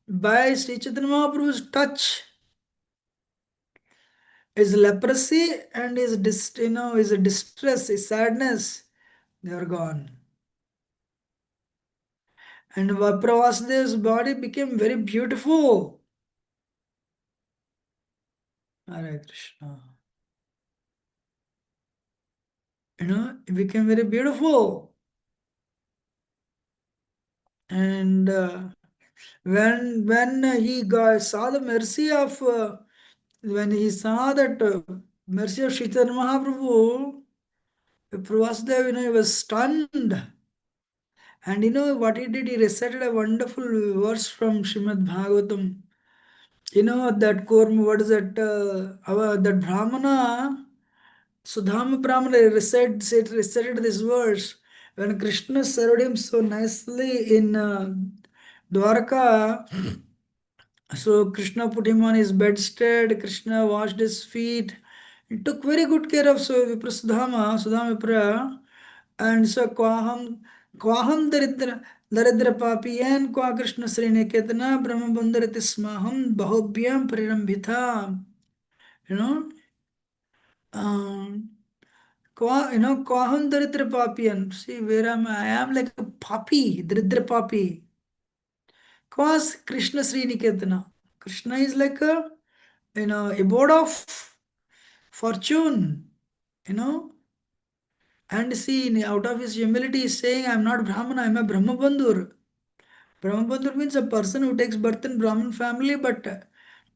by Sri Chaitanya Mahaprabhu's touch, his leprosy and his distress, his sadness, they are gone. And Vapravasudev's body became very beautiful. Hare Krishna. It became very beautiful. And when saw the mercy of when he saw that mercy of Chaitanya Mahaprabhu, Pravasudev, he was stunned. And what he did? He recited a wonderful verse from Srimad Bhagavatam. That Kurma, what is that? That Brahmana, Sudhama Brahmana recited this verse. When Krishna served him so nicely in Dwarka, so Krishna put him on his bedstead, Krishna washed his feet. He took very good care of Sudhama Vipra. And so Kwaham Daridra Papiyan Kwa Krishna Sri Niketana Brahma Bandarati Smaham Bahobhyam Prirambhita. You know, um, Kwaham Daridra Papiyan. See, where am I? I am like a papi, Daridra Papi. Kwas Krishna Sri Niketana. Krishna is like a abode of fortune, you know. And see, out of his humility, he is saying, I am not Brahmana, I am a Brahmabandhur. Brahmabandhur means a person who takes birth in Brahmin family, but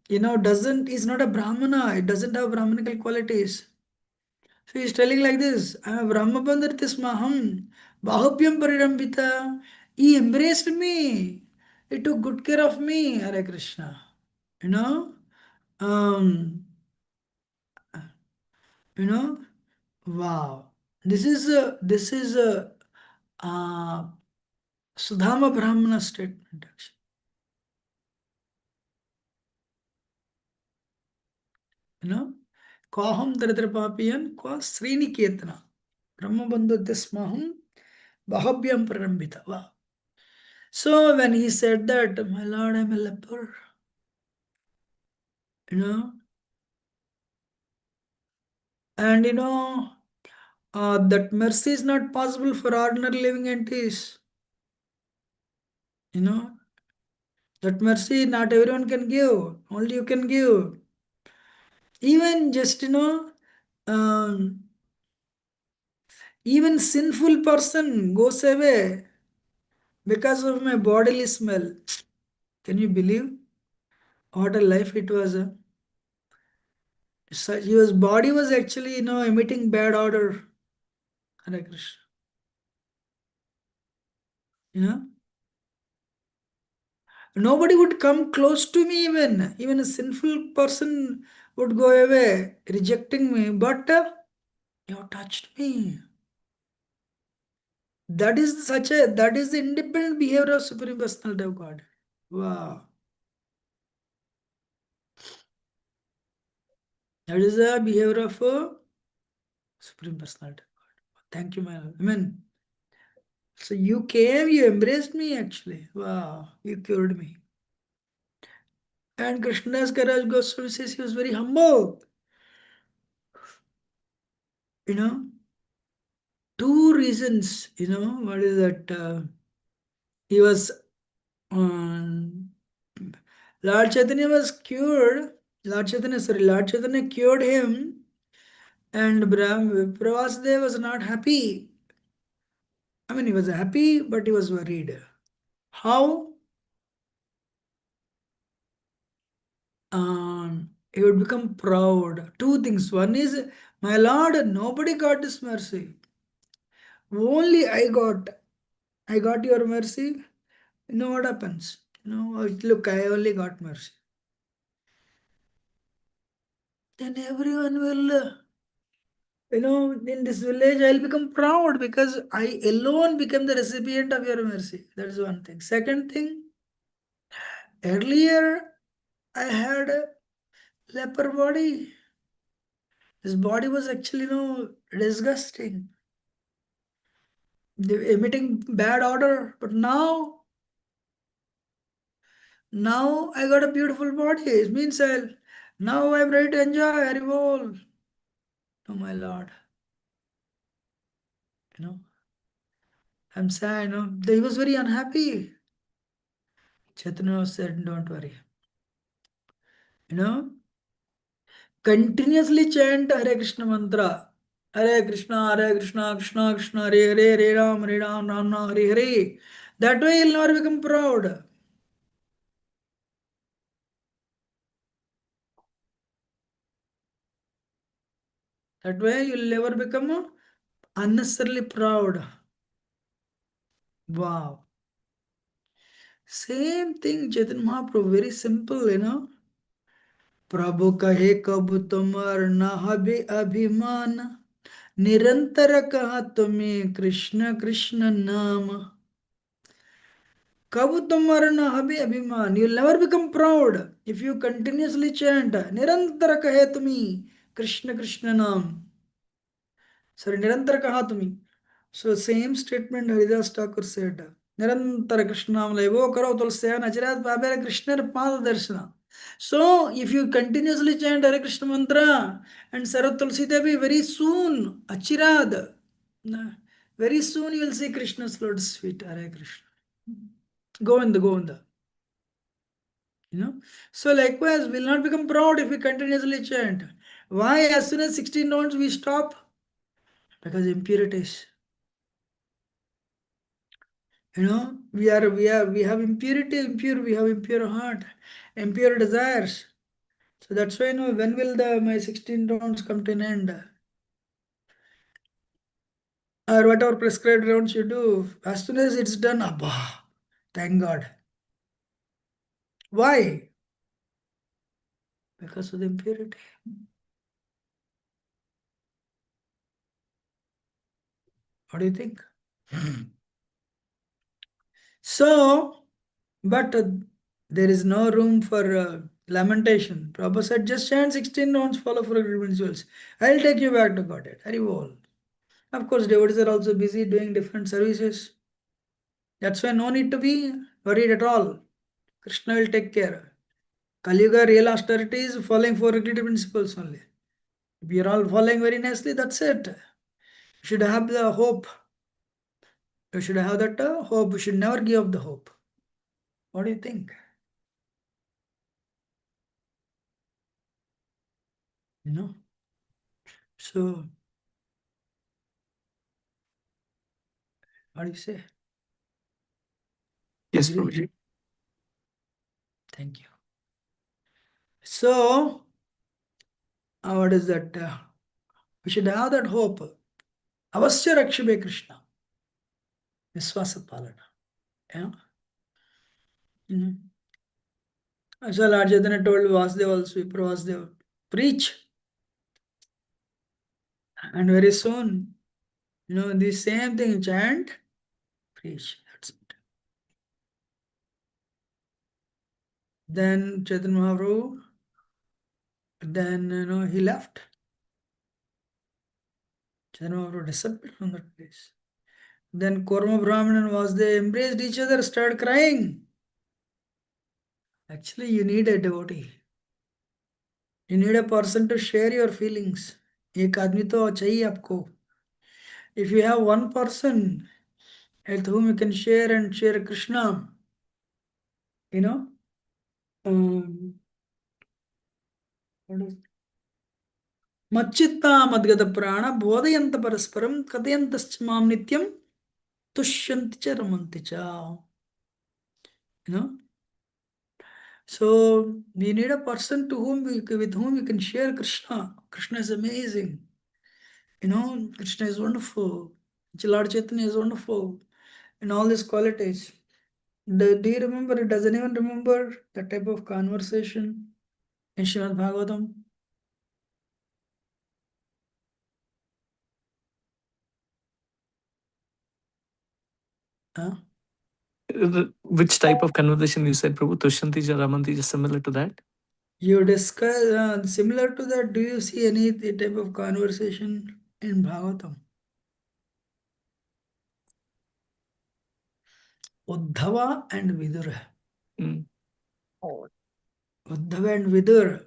doesn't is not a Brahmana, it doesn't have Brahminical qualities. So he is telling like this, I am a Brahmabandhur Tismaham, Bahubhyam Parirambhita. He embraced me. He took good care of me, Hare Krishna. You know? Um, you know wow, this is a uh, Sudhama Brahmana statement actually. you know Kwaham Daridra Papiyan Kwa Sriniketana Brahma Bandhu Desmaham Bahabhyam Prarambhita. Wow. So when he said that, my lord, I'm a leper, you know and that mercy is not possible for ordinary living entities. you know that mercy not everyone can give, only you can give. Even just um, even sinful person goes away because of my bodily smell. Can you believe what a life it was? His body was actually emitting bad odor. Hare Krishna. you know Nobody would come close to me. Even a sinful person would go away rejecting me, but you have touched me. That is the independent behavior of Supreme Personality of God. Wow. That is the behavior of Supreme Personality of God. Thank you, my lord. Amen. So you came, you embraced me actually. Wow, you cured me. And Krishnadas Karaj Goswami says he was very humble. You know, two reasons. What is that? He was, um, Lord Chaitanya was cured. Lord Chaitanya cured him, and Pravasudev was not happy. I mean, he was happy, but he was worried. How he would become proud. Two things. One is, my Lord, nobody got this mercy. Only I got. I got your mercy. You know what happens? Look, I only got mercy. Then everyone will, in this village, I'll become proud because I alone became the recipient of your mercy. That is one thing. Second thing, earlier I had a leper body. This body was actually, disgusting, emitting bad odor. But now Now I got a beautiful body. It means now I'm ready to enjoy. Haribol. Oh my Lord. You know, I'm sad. He was very unhappy. Chaitanya said, don't worry. You know, continuously chant Hare Krishna mantra. Hare Krishna, Krishna Krishna, Hare Hare, Hare Ram, Ram Ram, Hare Hare. That way you'll never become proud. That way you'll never become unnecessarily proud. Wow. Same thing, Chaitanya Mahaprabhu, very simple. प्रभु कहे कब तुमर न हबे अभिमान निरंतर कहा तुम्हें कृष्ण कृष्ण नाम कब तुमर न हबे अभिमान you'll never become proud if you continuously chant निरंतर कहे तुम्ही कृष्ण कृष्ण नाम sorry निरंतर कहा तुम्ही so same statement Haridas Thakur said निरंतर कृष्ण नाम ले वो करो तुलसे नजरात पाबे कृष्ण पाद दर्शन. So if you continuously chant Hare Krishna mantra and Sarat Tulsi Devi, very soon, Achirad, very soon you will see Krishna's Lord's feet. Hare Krishna. Govinda, Govinda. You know. So likewise, we will not become proud if we continuously chant. Why? As soon as 16 rounds we stop? Because impurities. We have impurity, we have impure heart, impure desires. So that's why when will my 16 rounds come to an end? Or whatever prescribed rounds you do, as soon as it's done, abba, thank God. Why? Because of the impurity. What do you think? So, but there is no room for lamentation. Prabhupada said, just chant 16 rounds, follow for rituals. I'll take you back to Godhead. Haribol. Of course, devotees are also busy doing different services. That's why no need to be worried at all. Krishna will take care. Kali Yuga real austerity is following four regulative principles only. If you're all following very nicely, that's it. You should have the hope. You should have that hope. You should never give up the hope. What do you think? You know? So, what do you say? Yes, Agree? Prabhuji. Thank you. So, what is that? We should have that hope. Avasya Rakshabe Krishna. Viswasa Palana. Yeah? Mm. So Lord Chaitanya told Vasudeva also, Vasudeva, preach. And very soon, the same thing, chant, preach. That's it. Then Chaitanya Mahaprabhu, then he left. Chaitanya Mahaprabhu disappeared from that place. Then Kurma Brahman and Vasudeva embraced each other, started crying. Actually, you need a devotee. You need a person to share your feelings. एक आदमी तो चाहिए आपको. If you have one person with whom you can share and share Krishna, you know, what is मच्चित्ता मद्गत प्राण बोधयंत परस्परम कथयंतश्च माम नित्यम तुष्यन्ति च रमन्ति च. You know, so we need a person with whom we can share Krishna. Krishna is amazing. Krishna is wonderful. Lord Chaitanya is wonderful in all these qualities. Do you remember? Does anyone remember that type of conversation in Srimad Bhagavatam? Huh? Which type of conversation you said, Prabhu? Tushyanti Ramanti, is similar to that? You discuss similar to that. Do you see any type of conversation in Bhagavatam? Uddhava and Vidura. Mm. Uddhava and Vidur.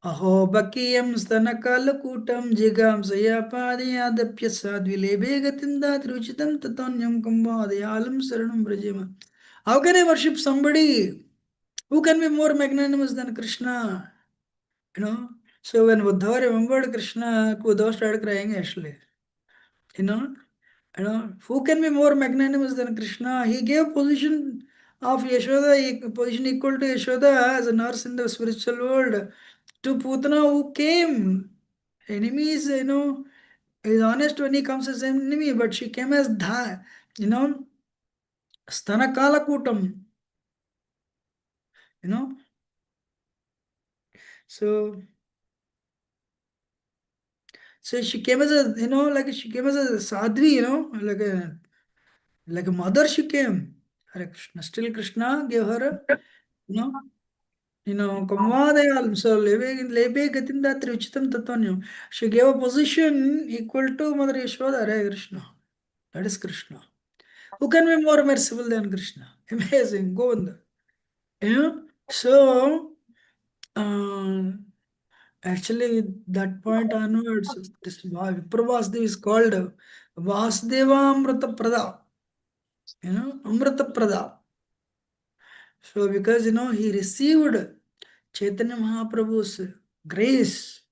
Aho bakiyam stanakalukutam jigam sayapadiyadapya sadvilebe gatinda truchitam tatanyam kambadayalam saranam brajima. How can I worship somebody who can be more magnanimous than Krishna? You know. So when Uddhava remembered Krishna, Uddhava started crying actually. You know. You know, who can be more magnanimous than Krishna? He gave position of Yashoda, position equal to Yashoda as a nurse in the spiritual world to Putana who came. Enemies, is honest when he comes as an enemy, but she came as you know, Stanakala Kutam, you know. So, so she came as a, like she came as a sadhvi, like a mother she came. Hare Krishna. Still Krishna gave her, you know, Kamvadayal, so Lebe Gatinda Trichitam Tatanyam. She gave a position equal to Mother Yashoda, Hare Krishna. That is Krishna. Who can be more merciful than Krishna? Amazing, Govinda. So uh, actually that point onwards, this Vipravasdev is called Vasdeva Amrita Prada. Amrita Prada. So because he received Chaitanya Mahaprabhu's grace.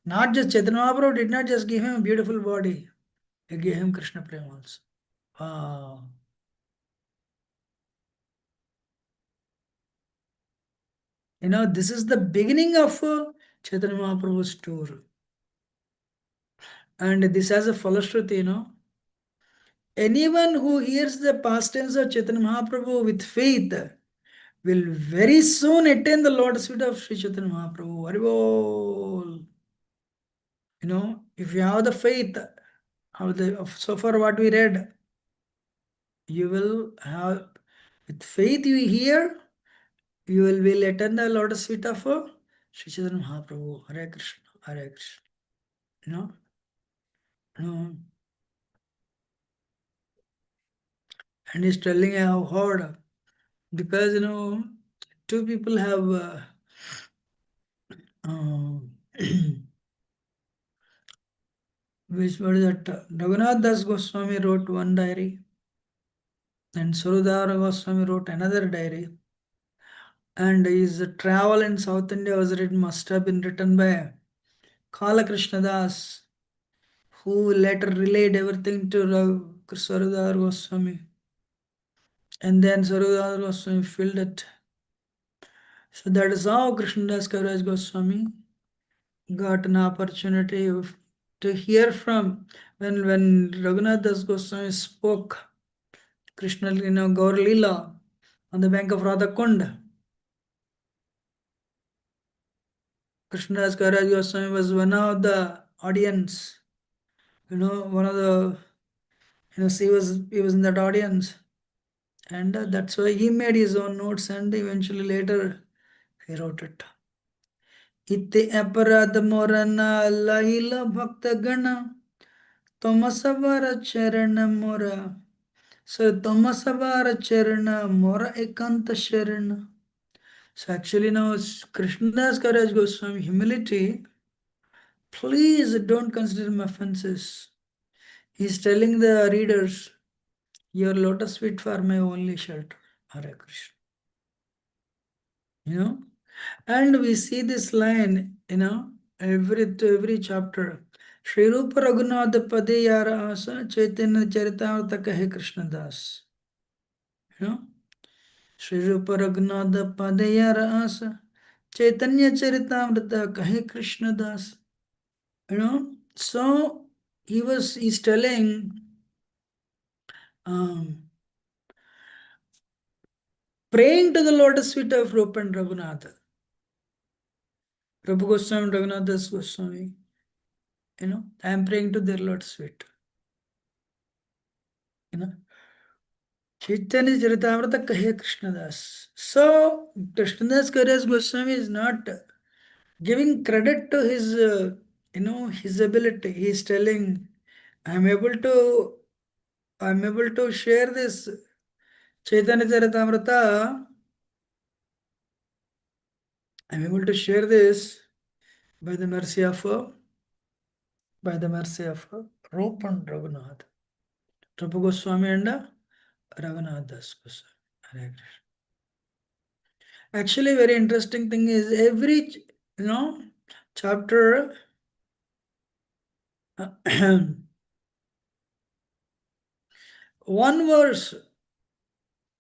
Not just Chaitanya Mahaprabhu did not just give him a beautiful body, he gave him Krishna Prema also. Wow. This is the beginning of Chaitanya Mahaprabhu's tour. And this has a fallashruti, anyone who hears the pastimes of Chaitanya Mahaprabhu with faith will very soon attain the lotus feet of Sri Chaitanya Mahaprabhu. Haribol. If you have the faith, so far what we read, you will have, with faith you hear, you will attend the lotus feet of Sri Chaitanya Mahaprabhu. Hare Krishna, Hare Krishna. You know, you know, and he's telling how hard, because two people have which was that Raghunath Das Goswami wrote one diary, and Surudara Goswami wrote another diary, and his travel in South India was written, must have been written by Kala Krishna Das, who later relayed everything to Sarudar Goswami. And then Sarudar Goswami filled it. So that is how Krishnadas Kaviraj Goswami got an opportunity to hear from when Raghunath Das Goswami spoke Krishna, Gaur Leela on the bank of Radhakund. Krishnadas Kaviraj Goswami was one of the audience. One of the, he was in that audience. And that's why he made his own notes and eventually later he wrote it. Ite aparad morana lahila bhakta gana tomasavara charana mora. So tomasavara charana mora ekanta sharana. So actually now Krishnadas Kaviraj Goswami humility. Please don't consider my offenses. He's telling the readers, your lotus feet for my only shelter. Hare Krishna. And we see this line, every chapter. Shri Rupa Raghunath Pade Yara Asa Chaitanya Charitamrita Kahe Krishna Das. Shri Rupa Raghunath Pade Yara Asa Chaitanya Charitamrita Kahe Krishna Das. So he's telling, um, praying to the lotus feet of Rupa and Raghunath. Rupa Goswami and Raghunath Das Goswami. I am praying to their lotus feet. Chaitanya Charitamrita Kahe Krishnadas. So Krishnadas Kaviraj Goswami is not giving credit to his, his ability. He is telling, I'm able to share this Chaitanya Charitamrita I'm able to share this by the mercy of Rup and Raghunath. Rupa Goswami and Raghunath Das Goswami. Hare Krishna. Actually, very interesting thing is every chapter one verse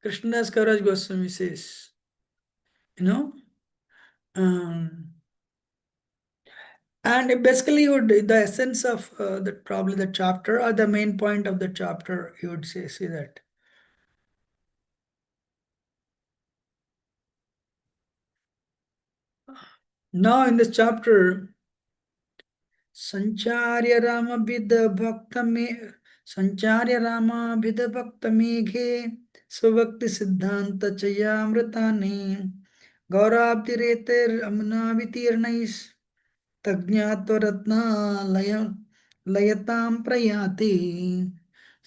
Krishnadas Kaviraj Goswami says, you know, um, and basically you would the essence of that probably the chapter or the main point of the chapter you would say that. Now in this chapter, संचार्य रामभिद भक्त में संचार्य रामाभिद भक्त मेघे स्वभक्ति सिद्धांत चयामृतानि गौराब्धिरेतैरमुनावितीर्णैः तज्ञात्वरत्नालय लयतां प्रयाति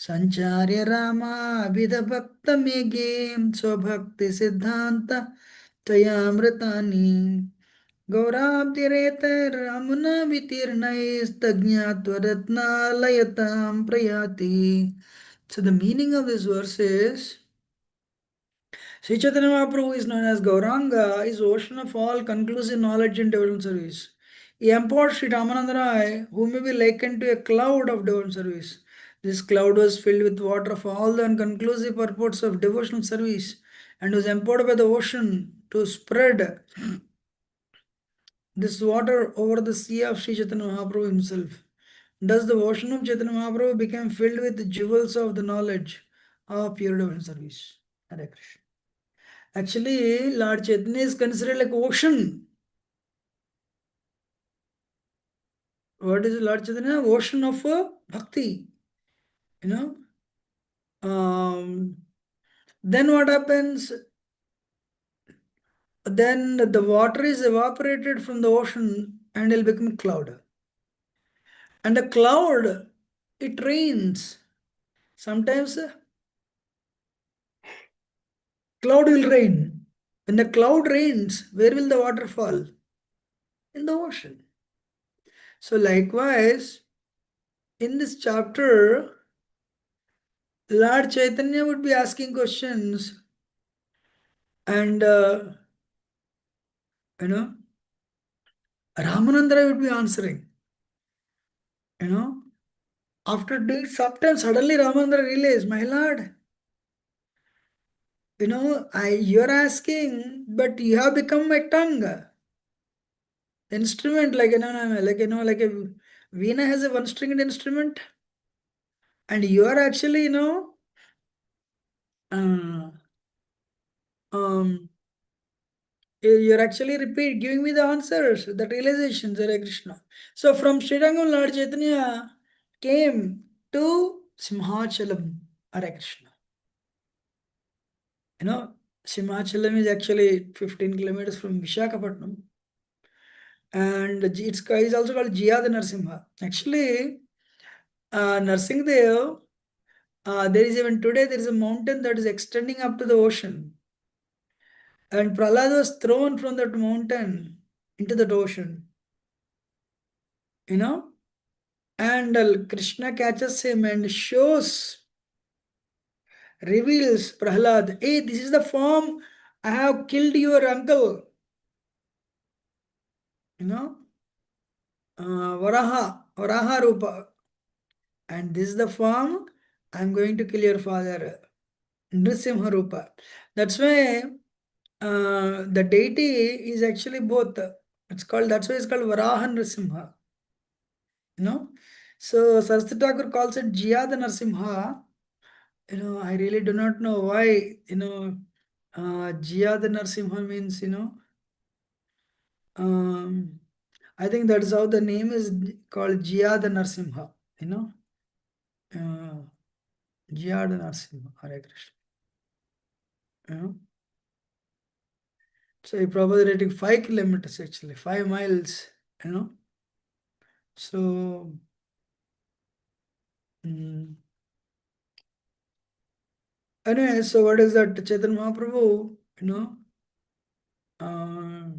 संचार्य रामाभिद भक्त मेघे स्वभक्ति सिद्धांत चयामृतानि गौराब्धिरेतैरमुनावितीर्णैस्तज्ञात्वरत्नालयतां प्रयाति. So the meaning of this verse is Sri Chaitanya Mahaprabhu is known as Gauranga, is ocean of all conclusive knowledge and devotional service. He empowered Sri Ramananda Rai, who may be likened to a cloud of devotional service. This cloud was filled with water of all the unconclusive purports of devotional service and was empowered by the ocean to spread this water over the sea of Sri Chaitanya Mahaprabhu himself. Thus the ocean of Chaitanya Mahaprabhu became filled with jewels of the knowledge of pure devotional service. Hare Krishna. Actually, Lord Chaitanya is considered like ocean. What is Lord Chaitanya? Ocean of bhakti. You know. Then what happens? Then the water is evaporated from the ocean and it will become a cloud. And the cloud, it rains. Sometimes cloud will rain. When the cloud rains, where will the water fall? In the ocean. So likewise, in this chapter, Lord Chaitanya would be asking questions and you know Ramanandra would be answering. You know, after doing sometimes suddenly Ramanandra realized, my lord, you're asking, but you have become my tongue. Instrument like a Veena has a one stringed instrument, and you are actually, uh, um, you're actually giving me the answers, the realizations, Hare Krishna. So from Srirangam, Lord Chaitanya came to Simhachalam, Hare Krishna. You know, Simhachalam is actually 15 kilometers from Vishakhapatnam. And it's also called Jiyad Narsimha. Actually, Narsingadev, there is even today, there is a mountain that is extending up to the ocean. And Prahlad was thrown from that mountain into that ocean. You know, and Krishna catches him and reveals Prahlad, hey, this is the form I have killed your uncle. You know, Varaha Rupa. And this is the form I'm going to kill your father, Nrisimha Rupa. That's why the deity is actually both. That's why it's called Varaha Nrisimha. You know, so Saraswati Thakur calls it Jiyad Narsimha. I really do not know why, Jiyad Narsimha means, I think that's how the name is called Jiyad Narsimha, uh, Jiyad Narsimha, Hare Krishna. You know? So he probably rating 5 kilometers actually, 5 miles, you know. So, mm, anyway, so what is that? Chaitanya Mahaprabhu, uh,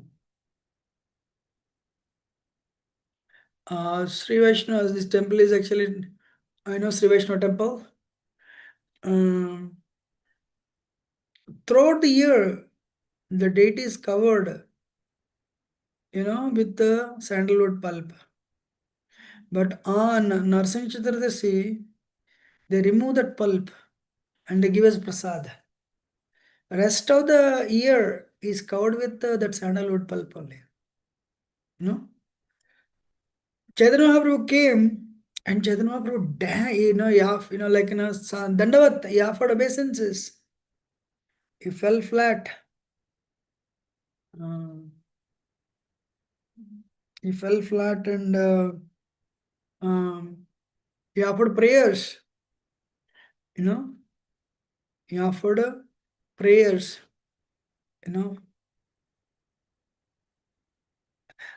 Sri Vaishnava, this temple is actually, I know Sri Vaishnava temple. Um, Throughout the year, the deity is covered, with the sandalwood pulp. But on Narsingh Chaturdasi, they remove that pulp and they give us prasad. Rest of the year is covered with that sandalwood pulp only. You know, Chaitanya Mahaprabhu came and Chaitanya Mahaprabhu, Dandavat, he offered obeisances. He fell flat. Uh, he fell flat and um, he offered prayers. You know, he offered prayers. You know,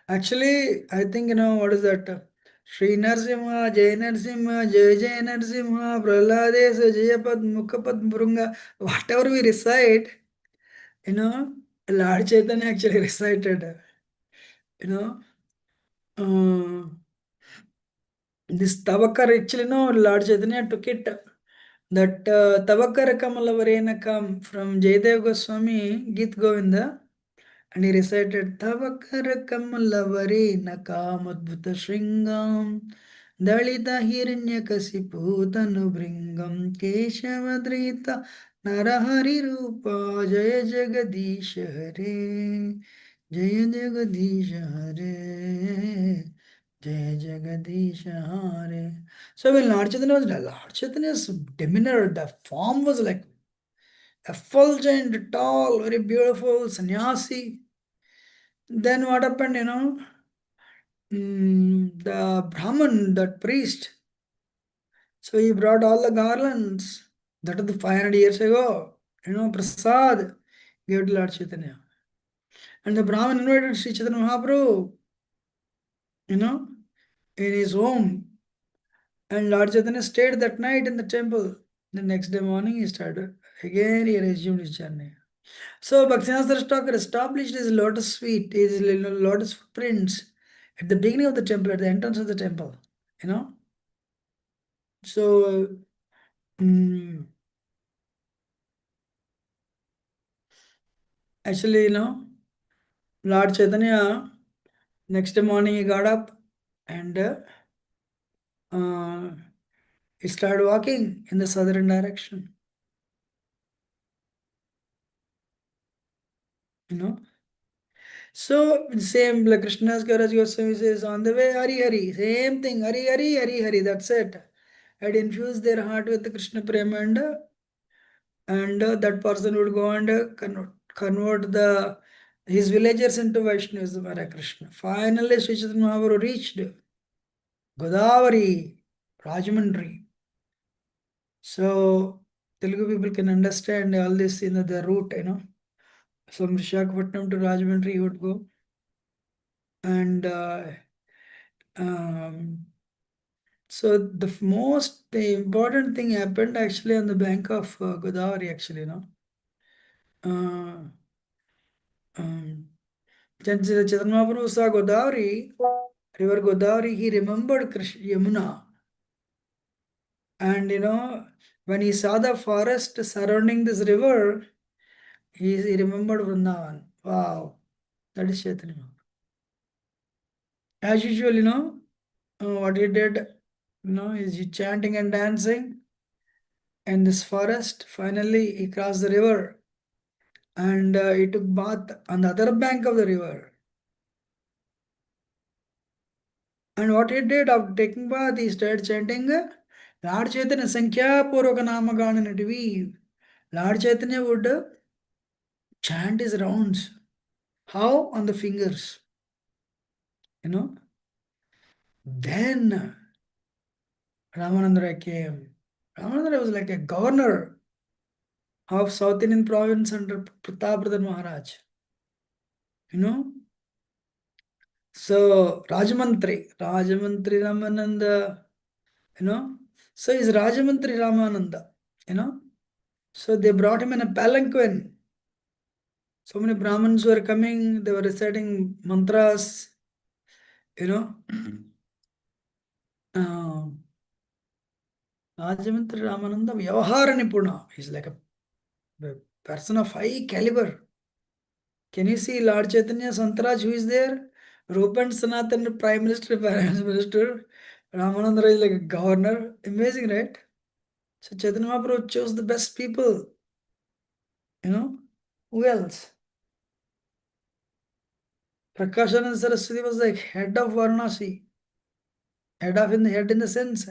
actually, I think what is that? Sri Narsimha, Jai Narsimha, Jai Jai Narsimha, Prahladesh, Jayapad, Mukapad, Murunga, whatever we recite, you know, Lord Chaitanya actually recited, you know, uh, this Tavakar actually, no, Lord Chaitanya took it. That Tavakar Kamalavarena come from Jaydev Goswami, Git Govinda, and he recited Tavakar Kamalavarena Kamadbhuta Shringam Dalita Hiranyakasipu Tanubringam Keshavadrita Narahari Rupa Jaya Jagadish Hare Jaya Jagadish Hare Jaya Jagadish Hare. So when Lord Chaitanya's demeanor, the form was like effulgent, tall, very beautiful, sannyasi. Then what happened, the Brahman, that priest, so he brought all the garlands. That was the 500 years ago. Prasad gave to Lord Chaitanya. And the Brahman invited Sri Chaitanya Mahaprabhu, you know, in his home. And Lord Chaitanya stayed that night in the temple. The next day morning he started. Again he resumed his journey. So Bhaktivinoda Thakur established his lotus feet, his lotus footprints at the beginning of the temple, at the entrance of the temple. You know. So mm, actually, Lord Chaitanya, next morning he got up and uh, he started walking in the southern direction. You know. So same like Krishna's Karaj Goswami says on the way Hari Hari, same thing, Hari Hari, Hari Hari, that's it. Had infused their heart with the Krishna Prema and that person would go and convert the his villagers into Vaishnavas, Hare Krishna. Finally, Sri Chaitanya Mahaprabhu reached Godavari, Rajamandri. So Telugu people can understand all this, the route, from Visakhapatnam to Rajamandri he would go. And um, so the important thing happened actually on the bank of Godavari, actually, Uh, um, Chaitanya Mahaprabhu saw Godavari, river Godavari, he remembered Yamuna. And when he saw the forest surrounding this river, he remembered Vrindavan. Wow, that is Chaitanya Mahaprabhu. As usual, what he did, is he chanting and dancing in this forest. Finally, he crossed the river and he took bath on the other bank of the river. And what he did after taking bath, he started chanting Lord Chaitanya Sankhya Purvaka Namagana Nadivi. Lord Chaitanya would chant his rounds. How? On the fingers. You know. Then Ramananda came. Ramananda was like a governor of South Indian province under Pratapradhan Maharaj. You know. So Rajamantri Ramananda, So he's Rajamantri Ramananda, you know. So they brought him in a palanquin. So many Brahmins were coming, they were reciting mantras, you know. Rajamitra Ramananda Vyavahara Nipuna. He's like a person of high caliber. Can you see Lord Chaitanya Santaraj who is there? Rupa and Sanatan, Prime Minister, Finance Minister. Ramananda is like a governor. Amazing, right? So Chaitanya Mahaprabhu chose the best people. You know? Who else? Prakashananda Saraswati was like head of Varanasi. Head in the sense.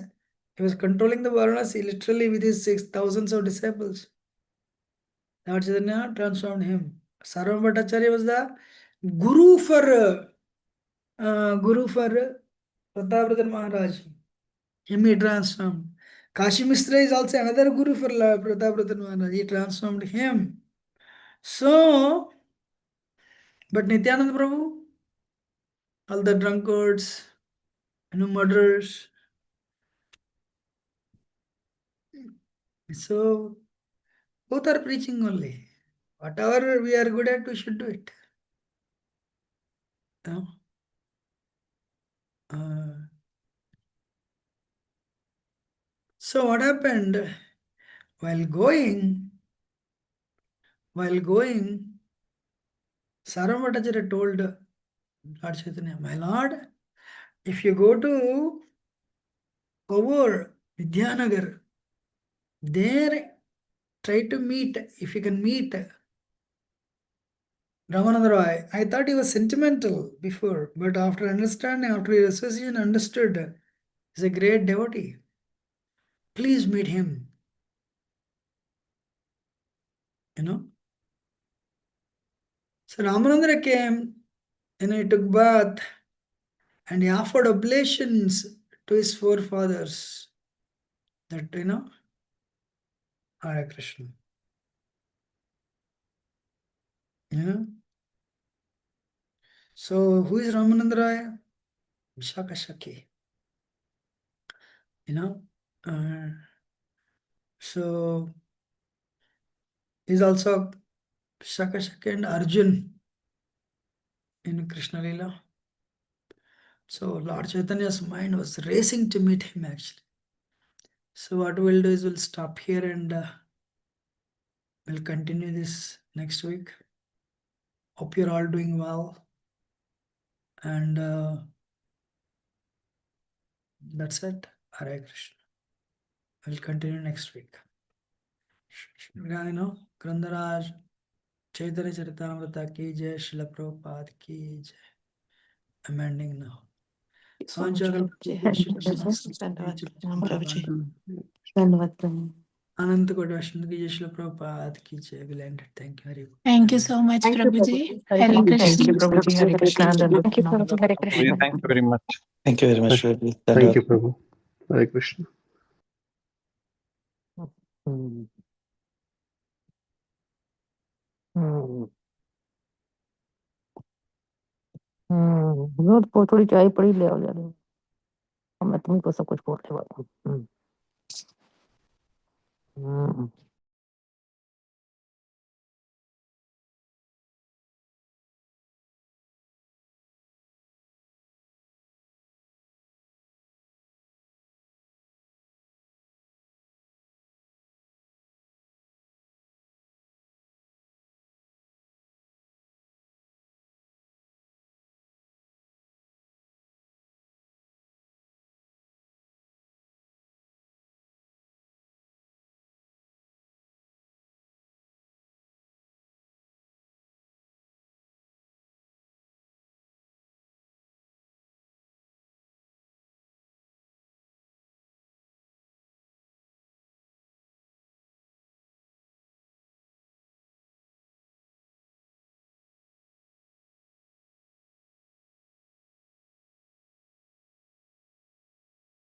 He was controlling the Varanasi literally with his thousands of disciples. Lord Chaitanya transformed him. Sarvam Bhattacharya was the guru for Pratapradhan Maharaj. Him he transformed. Kashi Misra is also another guru for Pratapradhan Maharaj. He transformed him. So, but Nityananda Prabhu, all the drunkards, murderers. So, both are preaching only. Whatever we are good at, we should do it. You know? So what happened? While going, Sarvabhattacharya told Lord Chaitanya, my Lord, if you go to our Vidyanagar, there try to meet, if you can meet Ramananda Roy. I thought he was sentimental before, but after understanding, after his association, understood he's a great devotee. Please meet him. You know. So Ramananda came, he took bath and he offered oblations to his forefathers. That Hare Krishna. Yeah. So who is Ramananda Raya? Vishaka Shaki. So he's also Vishaka Shaki and Arjun in Krishna Lila. So Lord Chaitanya's mind was racing to meet him actually. So what we'll do is we'll stop here and we'll continue this next week. Hope you're all doing well. And that's it. Hare Krishna. We'll continue next week. Grandaraj Chaitanya Charitamrita ki jai, Srila Prabhupada ki jai. I'm ending now. Anant Koti Vaishnava ki jai, Srila Prabhupada ki jai. We'll end it. Thank you very much. Thank you so much, Prabhuji. Hare Krishna. Prabhuji. Hare Krishna. Thank you, Prabhuji. Hare Krishna. Thank you very much. Thank you very much. Thank you, Prabhu. Hare Krishna. थोड़ी चाय पड़ी ले आओ यार, मैं तुमको सब कुछ बोलने वाला हूँ।